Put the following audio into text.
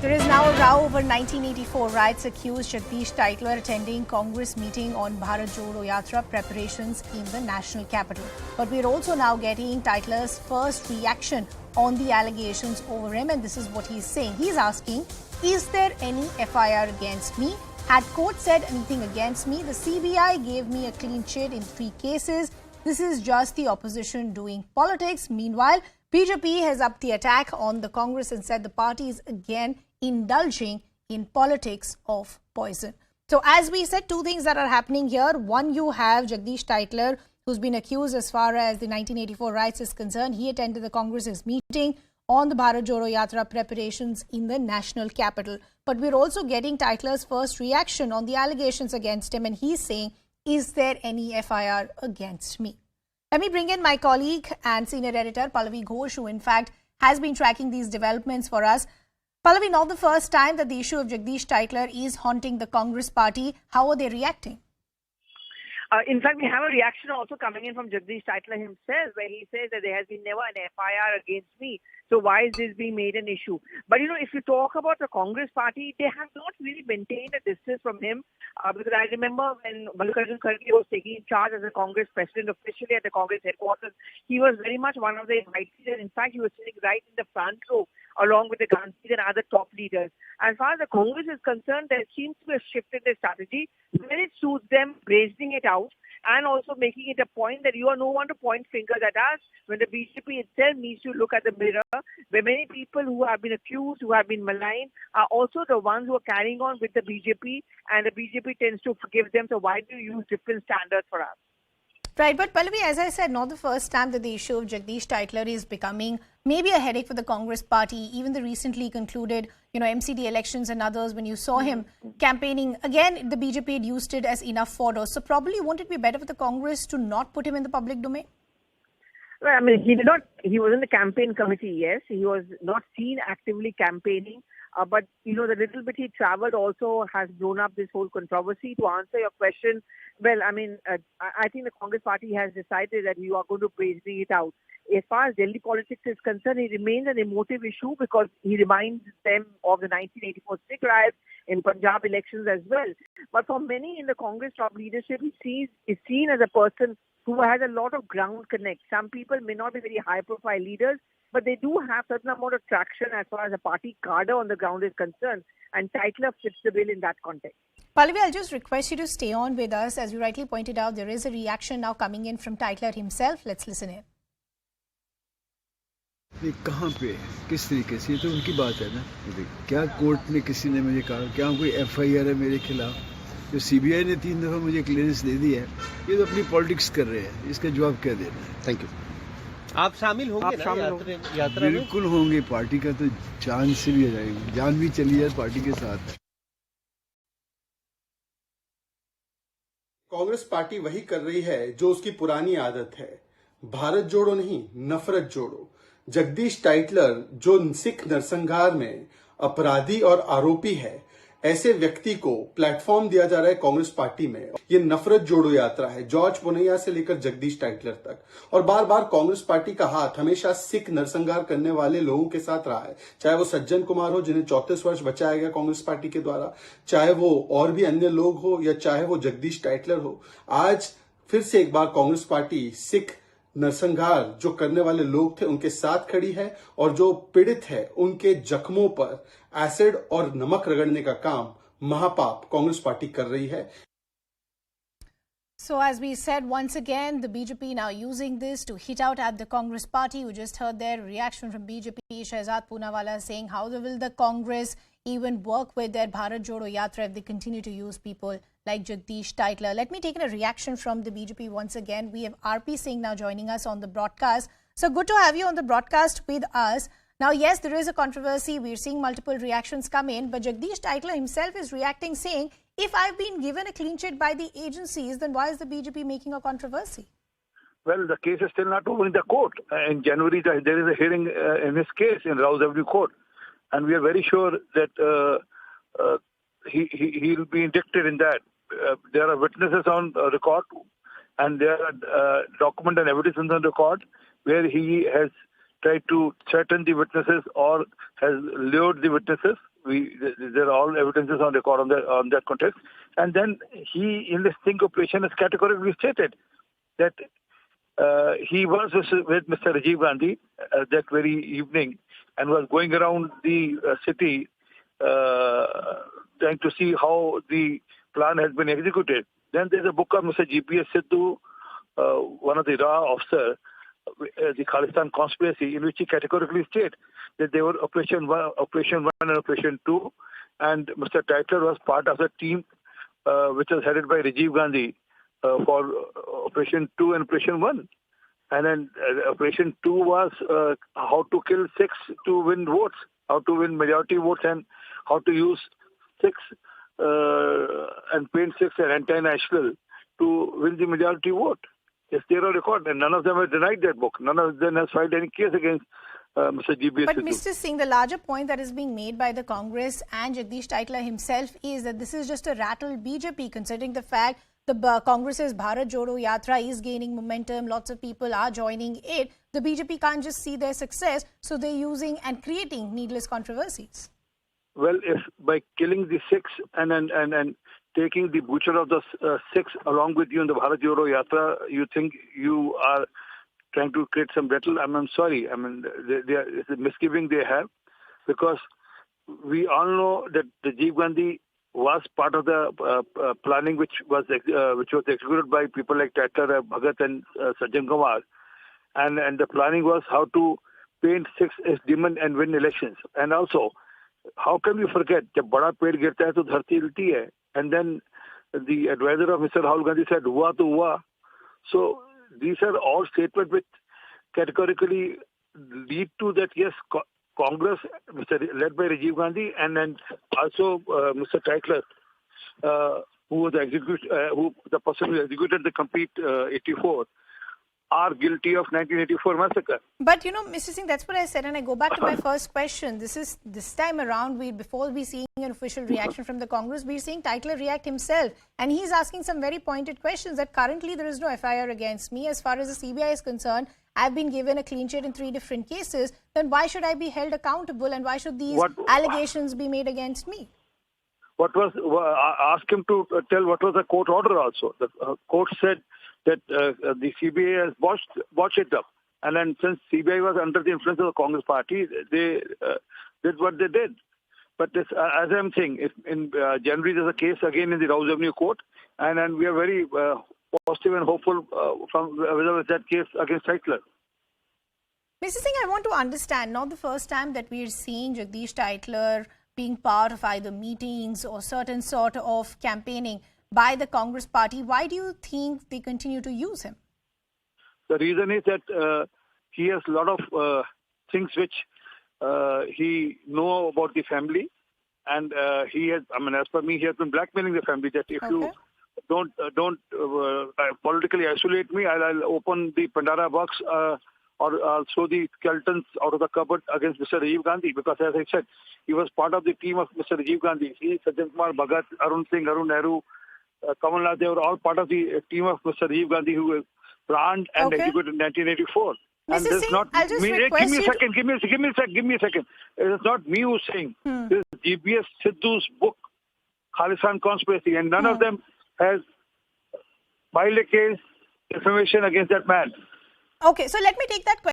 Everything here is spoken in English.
There is now a row over 1984 riots accused Jagdish Tytler attending Congress meeting on Bharat Jodo Yatra preparations in the national capital. But we're also now getting Tytler's first reaction on the allegations over him, and this is what he's saying. He's asking, is there any FIR against me? Had court said anything against me? The CBI gave me a clean chit in 3 cases. This is just the opposition doing politics. Meanwhile, BJP has upped the attack on the Congress and said the party is again indulging in politics of poison. So as we said, 2 things that are happening here. One, you have Jagdish Tytler, who's been accused as far as the 1984 riots is concerned. He attended the Congress's meeting on the Bharat Jodo Yatra preparations in the national capital. But we're also getting Tytler's first reaction on the allegations against him, and he's saying, is there any FIR against me? Let me bring in my colleague and senior editor, Pallavi Ghosh, who in fact has been tracking these developments for us. Pallavi, not the first time that the issue of Jagdish Tytler is haunting the Congress party. How are they reacting? In fact, we have a reaction also coming in from Jagdish Tytler himself, where he says that there has been never an FIR against me. So why is this being made an issue? But, if you talk about the Congress party, they have not really maintained a distance from him. Because I remember when Mallikarjun Kharge was taking charge as a Congress president officially at the Congress headquarters, he was very much one of the invitees. And in fact, he was sitting right in the front row along with the Gandhis and other top leaders. As far as the Congress is concerned, there seems to be a shift in their strategy. When it suits them, brazening it out and also making it a point that you are no one to point fingers at us, when the BJP itself needs to look at the mirror, where many people who have been accused, who have been maligned, are also the ones who are carrying on with the BJP, and the BJP tends to forgive them. So why do you use different standards for us? Right, but Pallavi, as I said, not the first time that the issue of Jagdish Tytler is becoming maybe a headache for the Congress party. Even the recently concluded, MCD elections and others, when you saw him campaigning, again, the BJP had used it as enough fodder. So probably won't it be better for the Congress to not put him in the public domain? Well, he was in the campaign committee, yes. He was not seen actively campaigning. But, the little bit he traveled also has blown up this whole controversy. To answer your question, well, I think the Congress party has decided that you are going to brazen it out. As far as Delhi politics is concerned, it remains an emotive issue because he reminds them of the 1984 Sikh riots in Punjab elections as well. But for many in the Congress top leadership, he is seen as a person who has a lot of ground connect. Some people may not be very high-profile leaders, but they do have a certain amount of traction as far as the party cadre on the ground is concerned. And Tytler fits the bill in that context. Pallavi, I'll just request you to stay on with us. As you rightly pointed out, there is a reaction now coming in from Tytler himself. Let's listen in. कहाँ पे किस तरीके से ये तो उनकी बात है ना क्या कोर्ट में किसी ने मुझे कहा क्या कोई FIR है मेरे खिलाफ जो CBI ने 3 दफा मुझे क्लियरेंस दे दी है ये तो अपनी पॉलिटिक्स कर रहे हैं इसका जवाब क्या देना है थैंक यू आप शामिल होंगे ना यात्रा में बिल्कुल होंगे पार्टी का तो जान से भी आ जाएगी जान भी चली जाए पार्टी के साथ कांग्रेस पार्टी वही कर रही है जो उसकी पुरानी आदत है भारत जोड़ो नहीं नफरत जोड़ो जगदीश टाइटलर जो सिख नरसंहार में अपराधी और आरोपी है ऐसे व्यक्ति को प्लेटफॉर्म दिया जा रहा है कांग्रेस पार्टी में ये नफरत जोड़ो यात्रा है जॉर्ज पुनैया से लेकर जगदीश टाइटलर तक और बार बार कांग्रेस पार्टी का हाथ हमेशा सिख नरसंहार करने वाले लोगों के साथ रहा है चाहे वो सज्जन कुमार हो जिन्हें 34 वर्ष बचाया गया कांग्रेस पार्टी के द्वारा चाहे वो और भी अन्य लोग हो या चाहे वो जगदीश टाइटलर हो आज फिर से एक बार कांग्रेस पार्टी सिख नरसंहार जो करने वाले लोग थे उनके साथ खड़ी है और जो पीड़ित है उनके जख्मों पर एसिड और नमक रगड़ने का काम महापाप कांग्रेस पार्टी कर रही है So as we said, once again, the BJP now using this to hit out at the Congress party. You just heard their reaction from BJP. Shehzad Poonawalla saying, how will the Congress even work with their Bharat Jodo Yatra if they continue to use people like Jagdish Tytler? Let me take in a reaction from the BJP once again. We have RP Singh now joining us on the broadcast. So good to have you on the broadcast with us. Now, yes, there is a controversy. We're seeing multiple reactions come in, but Jagdish Tytler himself is reacting saying, if I've been given a clean chit by the agencies, then why is the BJP making a controversy? Well, the case is still not over in the court. In January, there is a hearing in this case in Rouse Avenue Court. And we are very sure that he'll be indicted in that. There are witnesses on record and there are document and evidence on record where he has tried to threaten the witnesses or has lured the witnesses. There are all evidences on record on that context. And then he, in this sting operation, has categorically stated that he was with Mr. Rajiv Gandhi that very evening and was going around the city trying to see how the plan has been executed. Then there's a book of Mr. GPS Sidhu, one of the RA officers, the Khalistan conspiracy, in which he categorically states that they were Operation 1 and Operation 2, and Mr. Tytler was part of the team which was headed by Rajiv Gandhi for Operation 2 and Operation 1. And then Operation 2 was how to kill Sikhs to win votes, how to win majority votes, and how to use Sikhs and paint Sikhs and anti-national to win the majority vote. It's there on record, and none of them have denied that book. None of them has filed any case against Mr. GBS. But Mr. Singh, the larger point that is being made by the Congress and Jagdish Tytler himself is that this is just a rattled BJP, considering the fact the Congress's Bharat Jodo Yatra is gaining momentum. Lots of people are joining it. The BJP can't just see their success, so they're using and creating needless controversies. Well, if by killing the Sikhs and taking the butcher of the Sikhs along with you in the Bharat Jodo Yatra, you think you are trying to create some battle? I'm sorry. I mean, it's a misgiving they have, because we all know that Rajiv Gandhi was part of the planning which was executed by people like Tytler, Bhagat and Sajjan Kumar. And the planning was how to paint Sikhs as demon and win elections. And also, how can we forget, जब बड़ा पेड़ गिरता है तो धरती हिलती है, and then the advisor of Mr. Rahul Gandhi said, हुआ तो हुआ. So these are all statements which categorically lead to that, yes, Congress, led by Rajiv Gandhi, and then also Mr. Tytler, who the person who executed the complete 84, are guilty of 1984 massacre. But Mr. Singh, that's what I said, and I go back to my first question. This time around, before we seeing an official reaction from the Congress, we're seeing Tytler react himself, and he's asking some very pointed questions that currently there is no FIR against me. As far as the CBI is concerned, I've been given a clean sheet in 3 different cases. Then why should I be held accountable, and why should these allegations be made against me? Ask him to tell what was the court order also. The court said that the CBI has botched it up. And then since CBI was under the influence of the Congress party, they did what they did. But this, as I'm saying, in January there's a case again in the Rouse Avenue court, and we are very positive and hopeful from that case against Tytler. Mr. Singh, I want to understand, not the first time that we are seeing Jagdish Tytler being part of either meetings or certain sort of campaigning by the Congress party. Why do you think they continue to use him? The reason is that he has a lot of things which he know about the family, and he has, as per me, he has been blackmailing the family that if you don't politically isolate me, I'll open the Pandora box or I'll throw the skeletons out of the cupboard against Mr. Rajiv Gandhi, because as I said, he was part of the team of Mr. Rajiv Gandhi. He, Sajjan Kumar, Bhagat, Arun Singh, Arun Nehru, Kamal Nath, they were all part of the team of Mr. Rajiv Gandhi who planned and executed in 1984. And Mr. Singh, not I'll just me. request Give me a second. It is not me who's saying. This is GBS Sidhu's book, Khalistan Conspiracy, and none of them has filed a case, information against that man. Okay, so let me take that question.